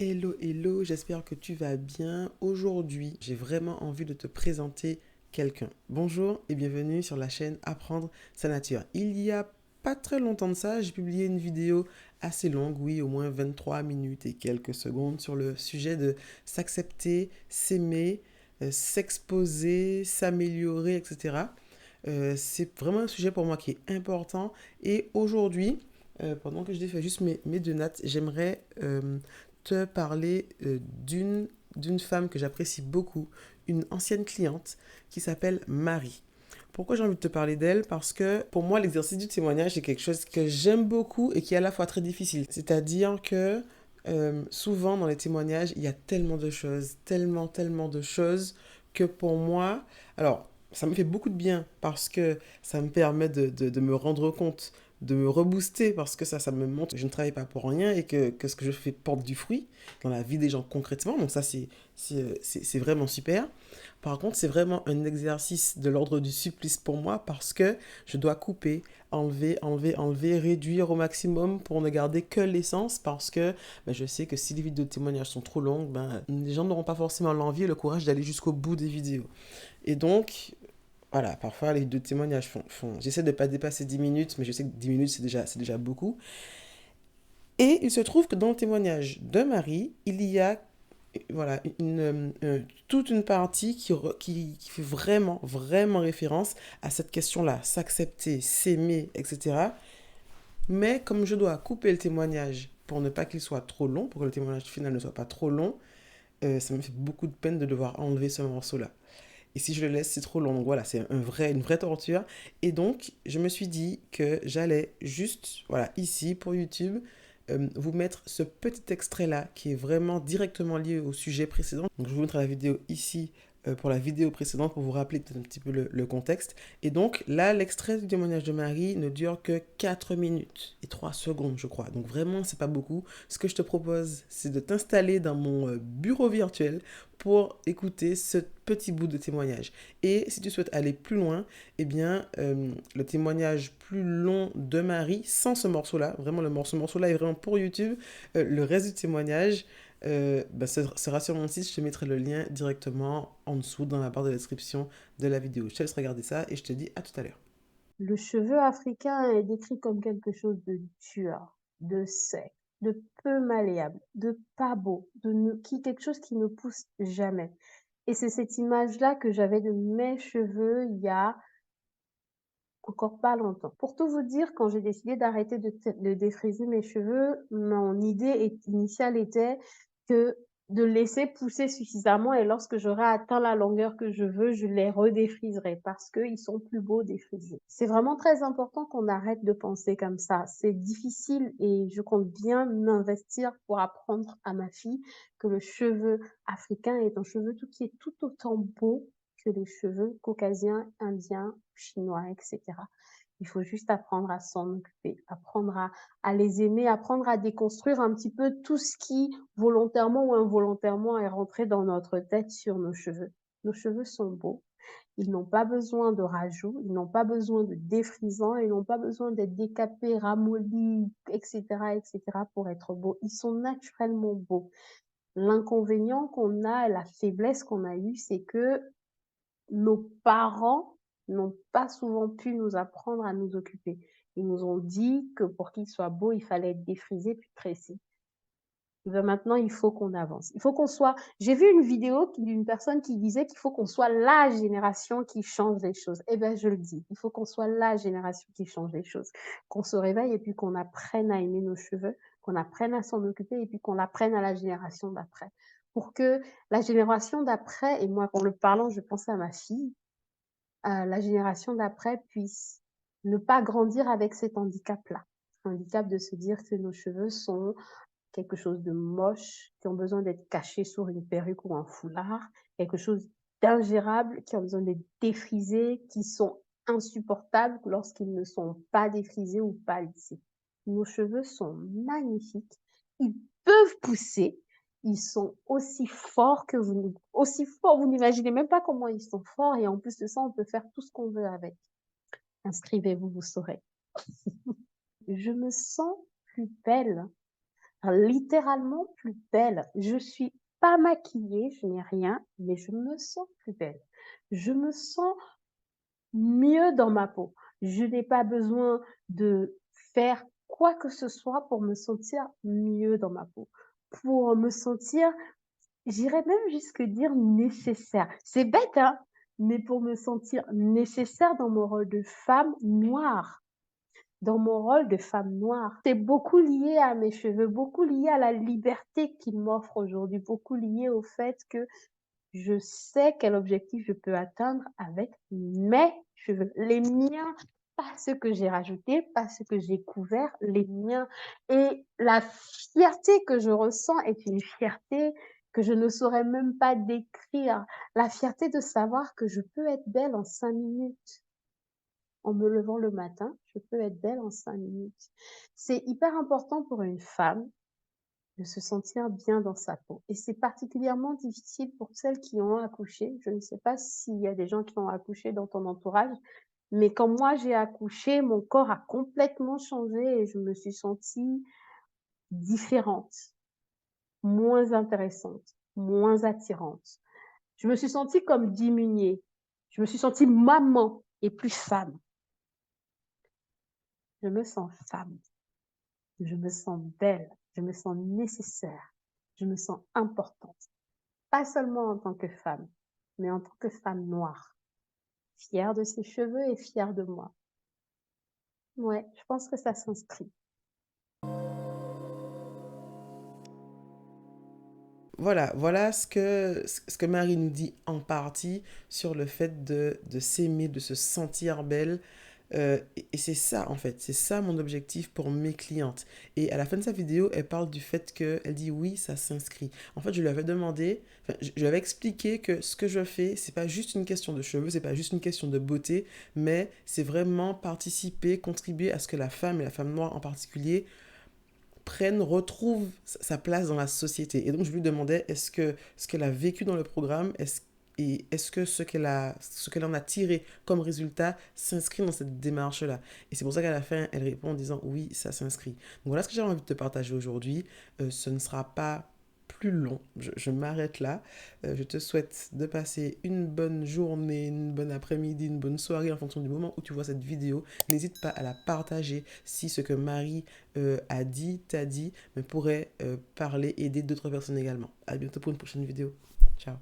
Hello, hello, j'espère que tu vas bien. Aujourd'hui, j'ai vraiment envie de te présenter quelqu'un. Bonjour et bienvenue sur la chaîne Apprendre sa nature. Il y a pas très longtemps de ça, j'ai publié une vidéo assez longue, oui, au moins 23 minutes et quelques secondes, sur le sujet de s'accepter, s'aimer, s'exposer, s'améliorer, etc. C'est vraiment un sujet pour moi qui est important. Et aujourd'hui, pendant que je fais juste mes deux notes, j'aimerais te parler d'une femme que j'apprécie beaucoup, une ancienne cliente qui s'appelle Marie. Pourquoi j'ai envie de te parler d'elle? Parce que pour moi, l'exercice du témoignage, c'est quelque chose que j'aime beaucoup et qui est à la fois très difficile. C'est-à-dire que souvent dans les témoignages, il y a tellement de choses, tellement de choses que pour moi, alors ça me fait beaucoup de bien parce que ça me permet de me rendre compte, de me rebooster parce que ça me montre que je ne travaille pas pour rien et que ce que je fais porte du fruit dans la vie des gens concrètement. Donc ça, c'est vraiment super. Par contre, c'est vraiment un exercice de l'ordre du supplice pour moi parce que je dois couper, enlever, réduire au maximum pour ne garder que l'essence parce que je sais que si les vidéos de témoignages sont trop longues, les gens n'auront pas forcément l'envie et le courage d'aller jusqu'au bout des vidéos. Et donc, voilà, parfois les vidéos de témoignages j'essaie de ne pas dépasser 10 minutes, mais je sais que 10 minutes c'est déjà beaucoup. Et il se trouve que dans le témoignage de Marie, il y a voilà, toute une partie qui fait vraiment référence à cette question-là, s'accepter, s'aimer, etc. Mais comme je dois couper le témoignage pour ne pas qu'il soit trop long, pour que le témoignage final ne soit pas trop long, ça me fait beaucoup de peine de devoir enlever ce morceau-là. Et si je le laisse, c'est trop long. Donc voilà, c'est une vraie torture. Et donc, je me suis dit que j'allais juste, voilà, ici pour YouTube, vous mettre ce petit extrait-là qui est vraiment directement lié au sujet précédent. Donc, je vous montre la vidéo ici pour la vidéo précédente pour vous rappeler peut-être un petit peu le contexte. Et donc, là, l'extrait du témoignage de Marie ne dure que 4 minutes et 3 secondes, je crois. Donc, vraiment, c'est pas beaucoup. Ce que je te propose, c'est de t'installer dans mon bureau virtuel pour écouter ce petit bout de témoignage. Et si tu souhaites aller plus loin, eh bien, le témoignage plus long de Marie, sans ce morceau-là, vraiment ce morceau-là est vraiment pour YouTube, le reste du témoignage sera sur mon site, je te mettrai le lien directement en dessous dans la barre de description de la vidéo. Je te laisse regarder ça et je te dis à tout à l'heure. Le cheveu africain est décrit comme quelque chose de dur, de sec, de peu malléable, de pas beau, quelque chose qui ne pousse jamais. Et c'est cette image-là que j'avais de mes cheveux il y a encore pas longtemps. Pour tout vous dire, quand j'ai décidé d'arrêter de défriser mes cheveux, mon initiale était que de laisser pousser suffisamment et lorsque j'aurai atteint la longueur que je veux, je les redéfriserai parce qu'ils sont plus beaux défrisés. C'est vraiment très important qu'on arrête de penser comme ça. C'est difficile et je compte bien m'investir pour apprendre à ma fille que le cheveu africain est un cheveu qui est tout autant beau que les cheveux caucasiens, indiens, chinois, etc. Il faut juste apprendre à s'en occuper, apprendre à les aimer, apprendre à déconstruire un petit peu tout ce qui, volontairement ou involontairement, est rentré dans notre tête sur nos cheveux. Nos cheveux sont beaux. Ils n'ont pas besoin de rajouts, ils n'ont pas besoin de défrisants, ils n'ont pas besoin d'être décapés, ramollis, etc., etc., pour être beaux. Ils sont naturellement beaux. L'inconvénient qu'on a, la faiblesse qu'on a eue, c'est que nos parents n'ont pas souvent pu nous apprendre à nous occuper. Ils nous ont dit que pour qu'il soit beau, il fallait être défrisé puis tressé. Et ben maintenant, il faut qu'on avance. Il faut qu'on soit. J'ai vu une vidéo d'une personne qui disait qu'il faut qu'on soit la génération qui change les choses. Eh ben, je le dis. Il faut qu'on soit la génération qui change les choses. Qu'on se réveille et puis qu'on apprenne à aimer nos cheveux, qu'on apprenne à s'en occuper et puis qu'on l'apprenne à la génération d'après. Pour que la génération d'après, et moi, en le parlant, je pense à ma fille, la génération d'après puisse ne pas grandir avec cet handicap-là. Handicap de se dire que nos cheveux sont quelque chose de moche, qui ont besoin d'être cachés sous une perruque ou un foulard, quelque chose d'ingérable, qui ont besoin d'être défrisés, qui sont insupportables lorsqu'ils ne sont pas défrisés ou pas lissés. Nos cheveux sont magnifiques, ils peuvent pousser, ils sont aussi forts, vous n'imaginez même pas comment ils sont forts et en plus de ça, on peut faire tout ce qu'on veut avec. Inscrivez-vous, vous saurez. Je me sens plus belle littéralement plus belle. Je suis pas maquillée, je n'ai rien, mais je me sens plus belle. Je me sens mieux dans ma peau. Je n'ai pas besoin de faire quoi que ce soit pour me sentir mieux dans ma peau, pour me sentir, j'irais même jusque dire nécessaire. C'est bête, hein, mais pour me sentir nécessaire dans mon rôle de femme noire. Dans mon rôle de femme noire. C'est beaucoup lié à mes cheveux, beaucoup lié à la liberté qu'ils m'offrent aujourd'hui, beaucoup lié au fait que je sais quel objectif je peux atteindre avec mes cheveux. Les miens, pas ceux que j'ai rajoutés, pas ceux que j'ai couverts, les miens. Et la fierté que je ressens est une fierté que je ne saurais même pas décrire. La fierté de savoir que je peux être belle en 5 minutes. En me levant le matin, je peux être belle en 5 minutes. C'est hyper important pour une femme de se sentir bien dans sa peau et c'est particulièrement difficile pour celles qui ont accouché. Je ne sais pas s'il y a des gens qui ont accouché dans ton entourage, mais quand moi j'ai accouché, mon corps a complètement changé et je me suis sentie différente, moins intéressante, moins attirante. Je me suis sentie comme diminuée. Je me suis sentie maman et plus femme. Je me sens femme. Je me sens belle, je me sens nécessaire, je me sens importante. Pas seulement en tant que femme, mais en tant que femme noire, fière de ses cheveux et fière de moi. Ouais, je pense que ça s'inscrit. Voilà ce que Marie nous dit en partie sur le fait de s'aimer, de se sentir belle. Et c'est ça, en fait, c'est ça mon objectif pour mes clientes. Et à la fin de sa vidéo, elle parle du fait qu'elle dit oui, ça s'inscrit. En fait, je lui avais demandé, enfin, je lui avais expliqué que ce que je fais, c'est pas juste une question de cheveux, c'est pas juste une question de beauté, mais c'est vraiment participer, contribuer à ce que la femme et la femme noire en particulier retrouve sa place dans la société. Et donc, je lui demandais, est-ce que ce qu'elle a vécu dans le programme, et est-ce que ce qu'elle en a tiré comme résultat s'inscrit dans cette démarche-là? Et c'est pour ça qu'à la fin, elle répond en disant oui, ça s'inscrit. Donc voilà ce que j'ai envie de te partager aujourd'hui. Ce ne sera pas plus long. Je m'arrête là. Je te souhaite de passer une bonne journée, une bonne après-midi, une bonne soirée en fonction du moment où tu vois cette vidéo. N'hésite pas à la partager si ce que Marie a dit, t'a dit, mais pourrait parler, aider d'autres personnes également. À bientôt pour une prochaine vidéo. Ciao.